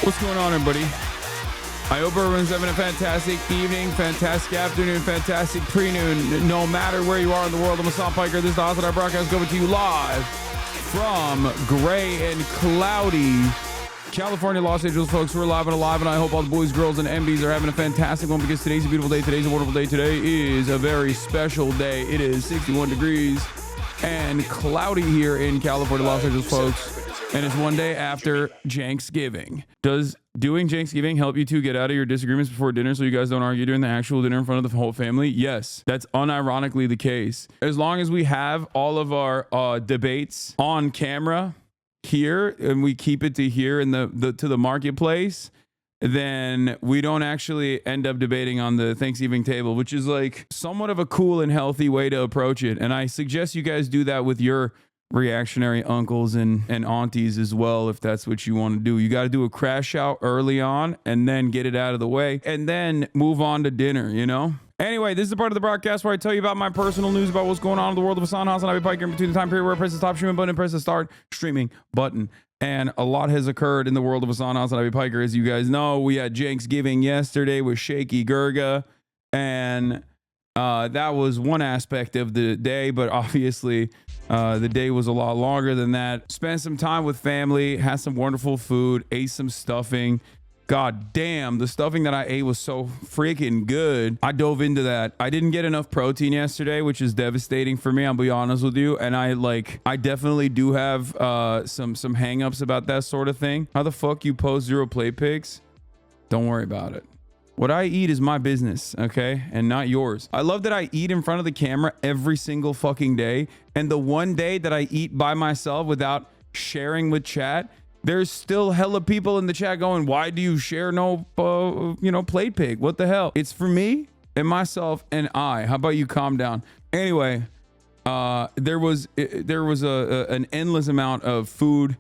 What's going on, everybody? I hope everyone's having a fantastic evening, fantastic afternoon, fantastic pre-noon, no matter where you are in the world. I'm Hassan Piker. This is the HASAN broadcast coming to you live from gray and cloudy California, Los Angeles, folks. We're live and alive, and I hope all the boys, girls, and MBs are having a fantastic one because today's a beautiful day. Today's a wonderful day. Today is a very special day. It is 61 degrees and cloudy here in California, Los Angeles, folks. And it's one day after Thanksgiving. Does doing Thanksgiving help you two get out of your disagreements before dinner so you guys don't argue during the actual dinner in front of the whole family? Yes, that's unironically the case. As long as we have all of our debates on camera here and we keep it to here in the to the marketplace, then we don't actually end up debating on the Thanksgiving table, which is like somewhat of a cool and healthy way to approach it. And I suggest you guys do that with your reactionary uncles and aunties as well, if that's what you want to do. You got to do a crash out early on and then get it out of the way and then move on to dinner, you know? Anyway, this is the part of the broadcast where I tell you about my personal news about what's going on in the world of Hassan. I'll be Piker in between the time period where I press the stop streaming button and press the start streaming button. And a lot has occurred in the world of Hassan. I'll be Piker. As you guys know, we had Thanksgiving yesterday with Shaky Gurga, and that was one aspect of the day, but obviously the day was a lot longer than that. Spent some time with family, had some wonderful food, ate some stuffing. God damn, the stuffing that I ate was so freaking good. I dove into that. I didn't get enough protein yesterday, which is devastating for me, I'll be honest with you. And I definitely do have some hang-ups about that sort of thing. How the fuck you post 0 plate pics? Don't worry about it. What I eat is my business, okay? And not yours. I love that I eat in front of the camera every single fucking day. And the one day that I eat by myself without sharing with chat, there's still hella people in the chat going, why do you share no, plate pic? What the hell? It's for me and myself and I. How about you calm down? Anyway, there was an endless amount of food.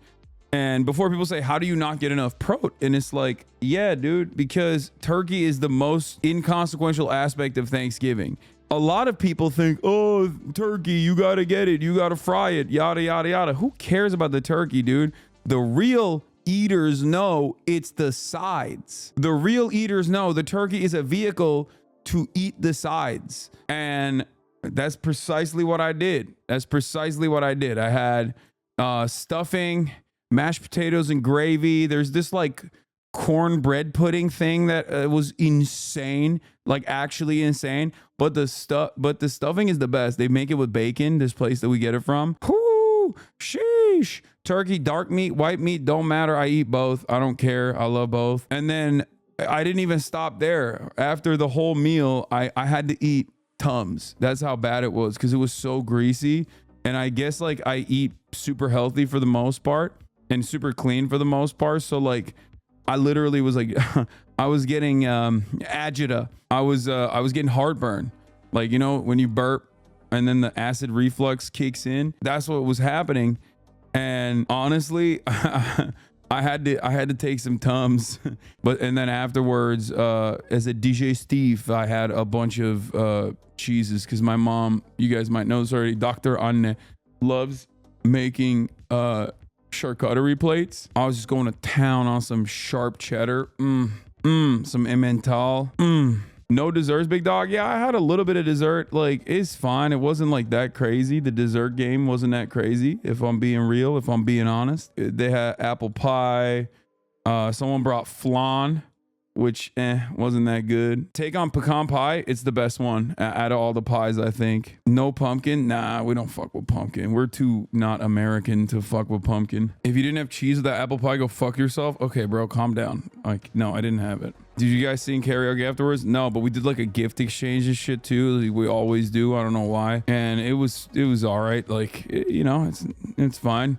And before people say, how do you not get enough protein? And it's like, yeah, dude, because turkey is the most inconsequential aspect of Thanksgiving. A lot of people think, oh, turkey, you got to get it. You got to fry it, yada, yada, yada. Who cares about the turkey, dude? The real eaters know it's the sides. The real eaters know the turkey is a vehicle to eat the sides. And that's precisely what I did. That's precisely what I did. I had stuffing, mashed potatoes and gravy. There's this like cornbread pudding thing that was insane, like actually insane. But the stuffing is the best. They make it with bacon. This place that we get it from. Whoo, sheesh. Turkey, dark meat, white meat, don't matter. I eat both. I don't care. I love both. And then I didn't even stop there. After the whole meal, I had to eat Tums. That's how bad it was because it was so greasy. And I guess like I eat super healthy for the most part and super clean for the most part. So like I literally was like, I was getting agita. I was getting heartburn. Like, you know, when you burp and then the acid reflux kicks in, that's what was happening. And honestly, I had to take some Tums, and then afterwards, as a digestif, I had a bunch of cheeses because my mom, you guys might know this already, Dr. Anne, loves making charcuterie plates. I was just going to town on some sharp cheddar, some Emmental, No desserts, big dog. Yeah, I had a little bit of dessert. Like, it's fine. It wasn't like that crazy. The dessert game wasn't that crazy, if I'm being real, if I'm being honest. They had apple pie. Someone brought flan, which wasn't that good. Take on pecan pie. It's the best one out of all the pies, I think. No pumpkin. Nah, we don't fuck with pumpkin. We're too not American to fuck with pumpkin. If you didn't have cheese with that apple pie, go fuck yourself. Okay, bro, calm down. Like, no, I didn't have it. Did you guys sing karaoke afterwards? No, but we did like a gift exchange and shit too. Like we always do. I don't know why. And it was all right. Like, you know, it's fine.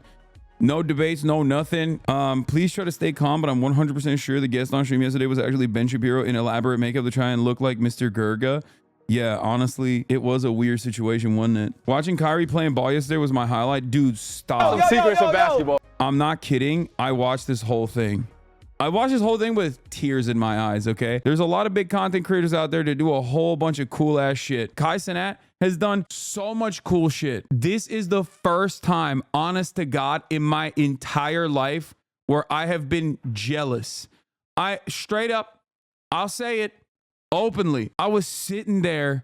No debates, no nothing. Please try to stay calm, but I'm 100% sure the guest on stream yesterday was actually Ben Shapiro in elaborate makeup to try and look like Mr. Gurga. Yeah, honestly, it was a weird situation, wasn't it? Watching KYRIE playing ball yesterday was my highlight. Dude, stop. Secrets of basketball. I'm not kidding. I watched this whole thing. I watched this whole thing with tears in my eyes, okay? There's a lot of big content creators out there to do a whole bunch of cool ass shit. CENAT has done so much cool shit. This is the first time, honest to God, in my entire life where I have been jealous I straight up, I'll say it openly. I was sitting there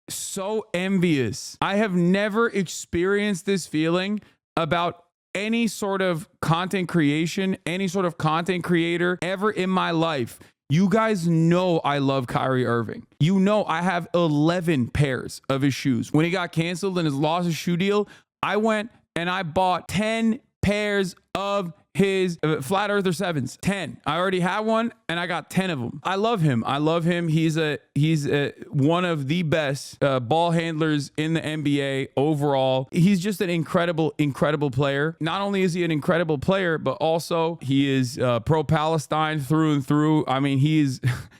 so envious. I have never experienced this feeling about any sort of content creation, any sort of content creator ever in my life. You guys know I love Kyrie Irving. You know I have 11 pairs of his shoes. When he got canceled and his lost his shoe deal, I went and I bought 10 pairs of his Flat Earther 7s. 10. I already had one and I got 10 of them. I love him. I love him. He's one of the best ball handlers in the NBA overall. He's just an incredible player. Not only is he an incredible player, but also he is pro-Palestine through and through. I mean,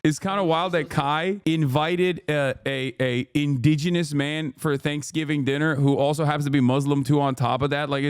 it's kind of wild that Kai invited a indigenous man for Thanksgiving dinner who also happens to be Muslim too on top of that. Like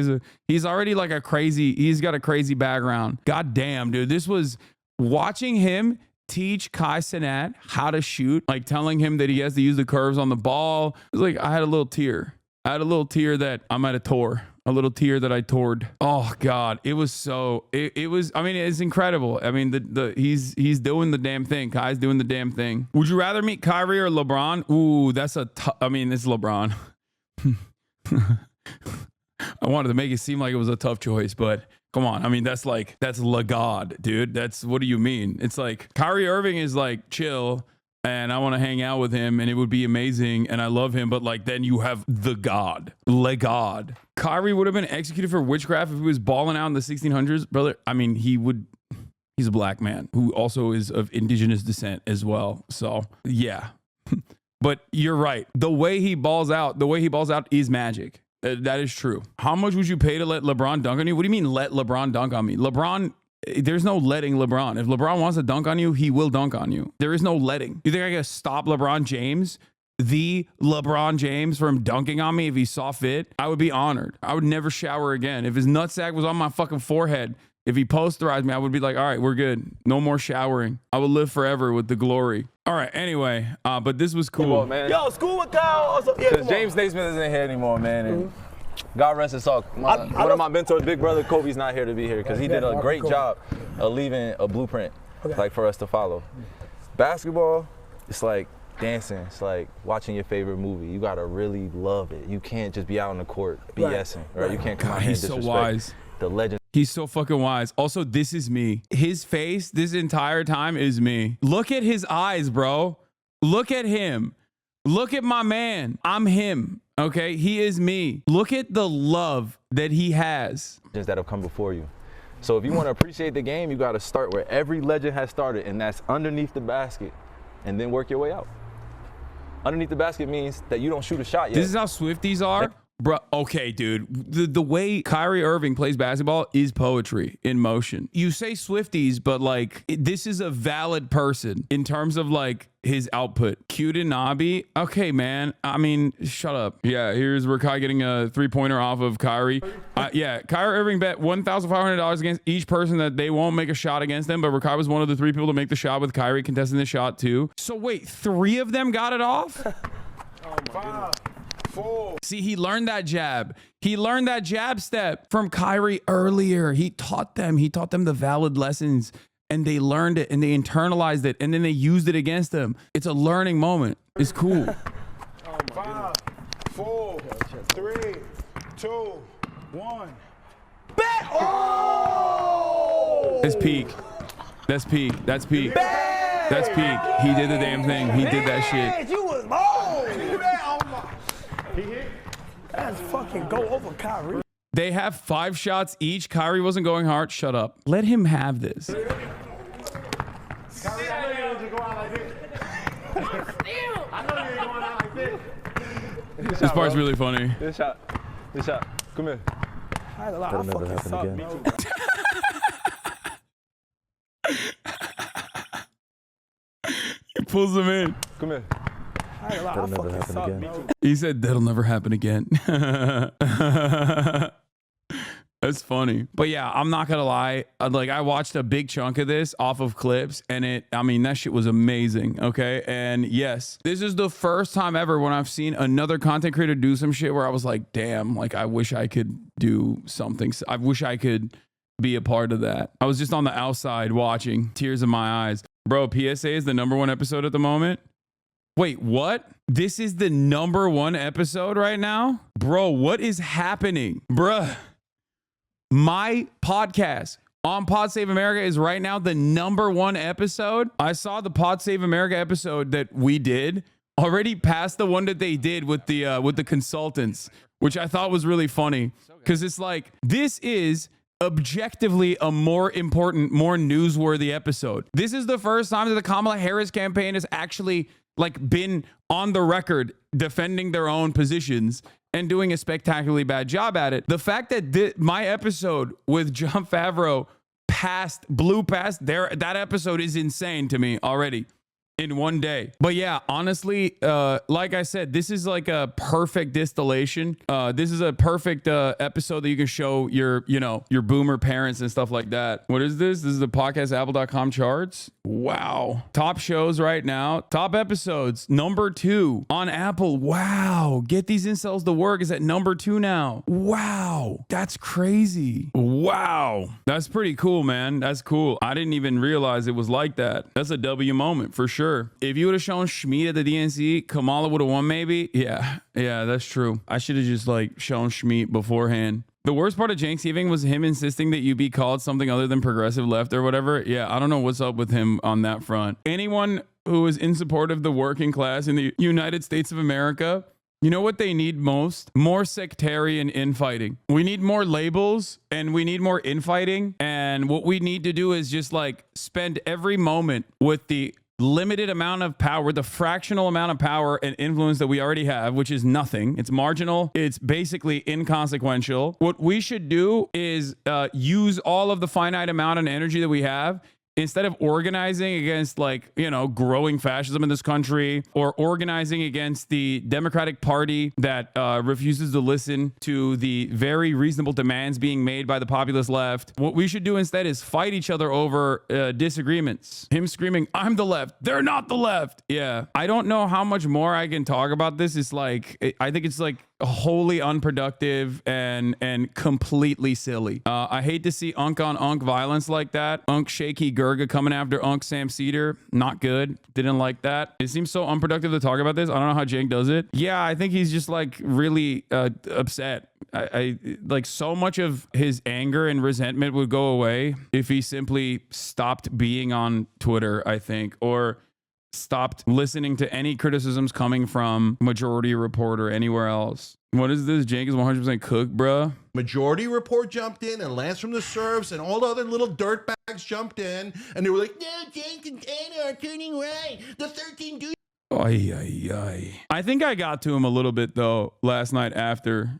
he's already like he's got a crazy background. God damn, dude. This was watching him teach CENAT how to shoot, like telling him that he has to use the curves on the ball. It was like I had a little tear. I had a little tear that I might have tore. A little tear that I toured. Oh God, it was so. It was. I mean, it's incredible. I mean, he's doing the damn thing. Kai's doing the damn thing. Would you rather meet Kyrie or LeBron? Ooh, that's I mean, it's LeBron. I wanted to make it seem like it was a tough choice, but come on. I mean, that's LeGod, dude. What do you mean? It's like Kyrie Irving is like chill and I want to hang out with him and it would be amazing and I love him, but like then you have the God, LeGod. Kyrie would have been executed for witchcraft if he was balling out in the 1600s, brother. I mean, he's a black man who also is of indigenous descent as well. So yeah, but you're right. The way he balls out is magic. That is true. How much would you pay to let LeBron dunk on you? What do you mean let LeBron dunk on me? There's no letting LeBron. If LeBron wants to dunk on you, he will dunk on you. There is no letting. You think I gotta stop LeBron James, the LeBron James, from dunking on me if he saw fit? I would be honored. I would never shower again. If his nutsack was on my fucking forehead, if he posterized me, I would be like, all right, we're good. No more showering. I would live forever with the glory. All right, anyway, but this was cool. On, man. Yo, school with Kyle. Yeah, James Naismith isn't here anymore, man. And God rest his soul. One of my mentors, big brother Kobe's not here to be here because he did a great job of leaving a blueprint like for us to follow. Basketball, it's like dancing. It's like watching your favorite movie. You gotta really love it. You can't just be out on the court BSing, right? You can't come out here and disrespect so wise. The legend. He's so fucking wise. Also, this is me. His face this entire time is me. Look at his eyes, bro. Look at him. Look at my man. I'm him. Okay, he is me. Look at the love that he has. That have come before you. So if you want to appreciate the game, you got to start where every legend has started, and that's underneath the basket, and then work your way out. Underneath the basket means that you don't shoot a shot yet. This is how Swifties are. Bro, okay, dude. The way Kyrie Irving plays basketball is poetry in motion. You say Swifties, but like this is a valid person in terms of like his output. Nabi. Okay, man. I mean, shut up. Yeah, here's Rakai getting a 3-pointer off of Kyrie. Yeah, Kyrie Irving bet $1,500 against each person that they won't make a shot against them, but Rakai was one of the 3 people to make the shot with Kyrie contesting the shot too. So wait, 3 of them got it off? Oh my goodness. See, he learned that jab. He learned that jab step from Kyrie earlier. He taught them the valid lessons and they learned it and they internalized it and then they used it against them. It's a learning moment. It's cool. 5, 4, 3, 2, 1. Bet! Oh! That's peak. That's peak. That's peak. That's peak. He did the damn thing. He did that shit. You was bold. He hit. That's fucking go over Kyrie. They have 5 shots each. Kyrie wasn't going hard. Shut up. Let him have this. Kyrie, I know you didn't go out like this. I know you ain't going out like this. This part's really funny. This shot. Come here. That'll never happen again. He pulls him in. Come here. That'll never happen again. He said that'll never happen again. That's funny. But yeah, I'm not gonna lie. Like I watched a big chunk of this off of clips and I mean, that shit was amazing. Okay. And yes, this is the first time ever when I've seen another content creator do some shit where I was like, damn, like I wish I could do something. I wish I could be a part of that. I was just on the outside watching, tears in my eyes. Bro, PSA is the #1 episode at the moment. Wait, what? This is the #1 episode right now? Bro, what is happening? Bruh, my podcast on Pod Save America is right now the #1 episode. I saw the Pod Save America episode that we did already past the one that they did with the consultants, which I thought was really funny because it's like, this is objectively a more important, more newsworthy episode. This is the first time that the Kamala Harris campaign has actually like been on the record defending their own positions and doing a spectacularly bad job at it. The fact that my episode with Jon Favreau blew past that episode is insane to me already in one day. But yeah, honestly, like I said, this is like a perfect distillation. This is a perfect episode that you can show your boomer parents and stuff like that. What is this? This is the podcast apple.com charts. Wow. Top shows right now. Top episodes. #2 on Apple. Wow. Get These Incels to Work is at #2 now. Wow. That's crazy. Wow. That's pretty cool, man. That's cool. I didn't even realize it was like that. That's a W moment for sure. If you would have shown Schmeed at the DNC, Kamala would have won maybe. Yeah, that's true. I should have just like shown Schmeed beforehand. The worst part of Janksgiving was him insisting that you be called something other than progressive left or whatever. Yeah, I don't know what's up with him on that front. Anyone who is in support of the working class in the United States of America, you know what they need most? More sectarian infighting. We need more labels and we need more infighting. And what we need to do is just like spend every moment with the limited amount of power, the fractional amount of power and influence that we already have, which is nothing. It's marginal. It's basically inconsequential. What we should do is use all of the finite amount of energy that we have, instead of organizing against growing fascism in this country, or organizing against the Democratic Party that refuses to listen to the very reasonable demands being made by the populist left. What we should do instead is fight each other over disagreements. Him screaming, "I'm the left. They're not the left." Yeah. I don't know how much more I can talk about this. It's like, I think it's like wholly unproductive and completely silly. I hate to see unk on unk violence like that. Unk Shaky Gurga coming after unk Sam Cedar. Not good. Didn't like that. It seems so unproductive to talk about this. I don't know how Jake does it. Yeah, I think he's just like really upset. I like, so much of his anger and resentment would go away if he simply stopped being on Twitter, I think, or stopped listening to any criticisms coming from Majority Report or anywhere else. What is this? Jake is 100% cooked, bruh. Majority Report jumped in, and Lance from the Serfs and all the other little dirtbags jumped in, and they were like, "No, Jake and Anna are turning right. The 13 dudes." I think I got to him a little bit though last night after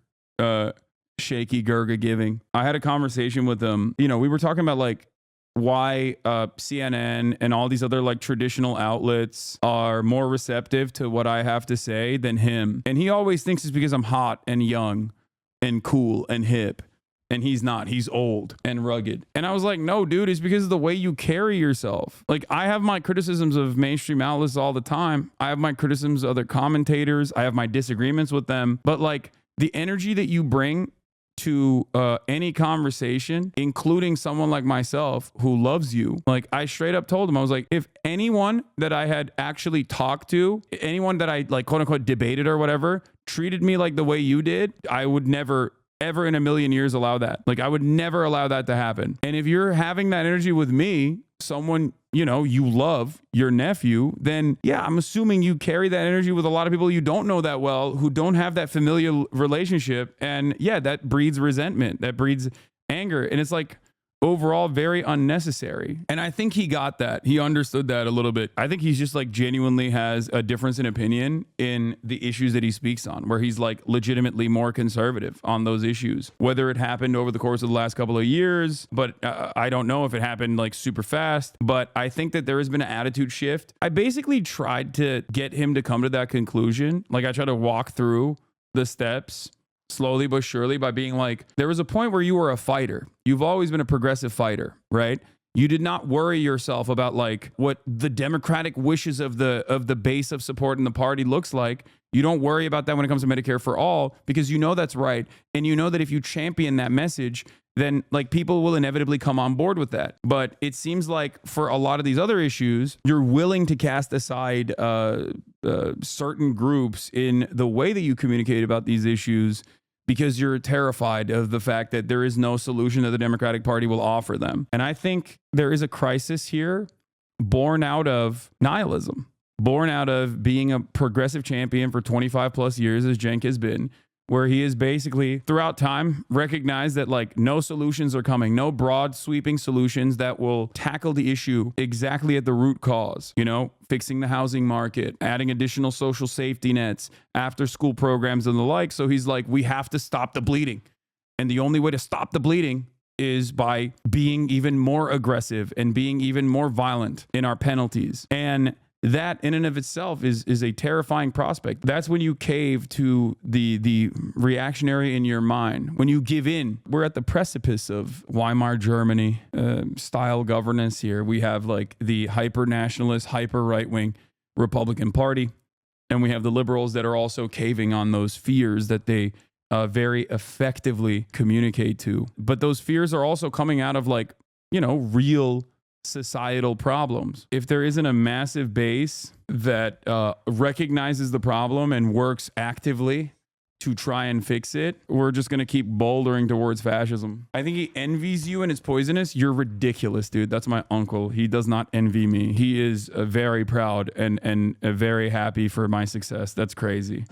Shaky Gurga giving. I had a conversation with him. We were talking about like why CNN and all these other like traditional outlets are more receptive to what I have to say than him. And he always thinks it's because I'm hot and young and cool and hip. And he's not. He's old and rugged. And I was like, no, dude, it's because of the way you carry yourself. Like, I have my criticisms of mainstream outlets all the time. I have my criticisms of other commentators. I have my disagreements with them. But like, the energy that you bring to any conversation, including someone like myself who loves you, like, I straight up told him, I was like, if anyone that I had actually talked to, anyone that I like quote unquote debated or whatever, treated me like the way you did, I would never ever in a million years allow that. Like, I would never allow that to happen. And if you're having that energy with me, someone you love, your nephew, then yeah, I'm assuming you carry that energy with a lot of people you don't know that well, who don't have that familial relationship. And yeah, that breeds resentment, that breeds anger. And it's like, overall very unnecessary. And I think he got that. He understood that a little bit. I think he's just like genuinely has a difference in opinion in the issues that he speaks on, where he's like legitimately more conservative on those issues. Whether it happened over the course of the last couple of years, but I don't know if it happened like super fast, but I think that there has been an attitude shift. I basically tried to get him to come to that conclusion. Like, I tried to walk through the steps slowly but surely by being like, there was a point where you were a fighter. You've always been a progressive fighter, right? You did not worry yourself about like what the democratic wishes of the base of support in the party looks like. You don't worry about that when it comes to Medicare for all, because you know that's right. And you know that if you champion that message, then like people will inevitably come on board with that. But it seems like for a lot of these other issues, you're willing to cast aside certain groups in the way that you communicate about these issues because you're terrified of the fact that there is no solution that the Democratic Party will offer them. And I think there is a crisis here born out of nihilism, born out of being a progressive champion for 25 plus years, as Cenk has been, where he is basically throughout time recognized that like no solutions are coming, no broad sweeping solutions that will tackle the issue exactly at the root cause, you know, fixing the housing market, adding additional social safety nets, after school programs and the like. So he's like, we have to stop the bleeding. And the only way to stop the bleeding is by being even more aggressive and being even more violent in our penalties. And that in and of itself is a terrifying prospect. That's when you cave to the reactionary in your mind. When you give in, we're at the precipice of Weimar Germany style governance here. We have like the hyper nationalist, hyper right wing Republican Party, and we have the liberals that are also caving on those fears that they very effectively communicate to. But those fears are also coming out of like, you know, real societal problems. If there isn't a massive base that recognizes the problem and works actively to try and fix it, we're just going to keep bouldering towards fascism. I think he envies you and it's poisonous. You're ridiculous, dude. That's my uncle. He does not envy me. He is very proud and very happy for my success. That's crazy.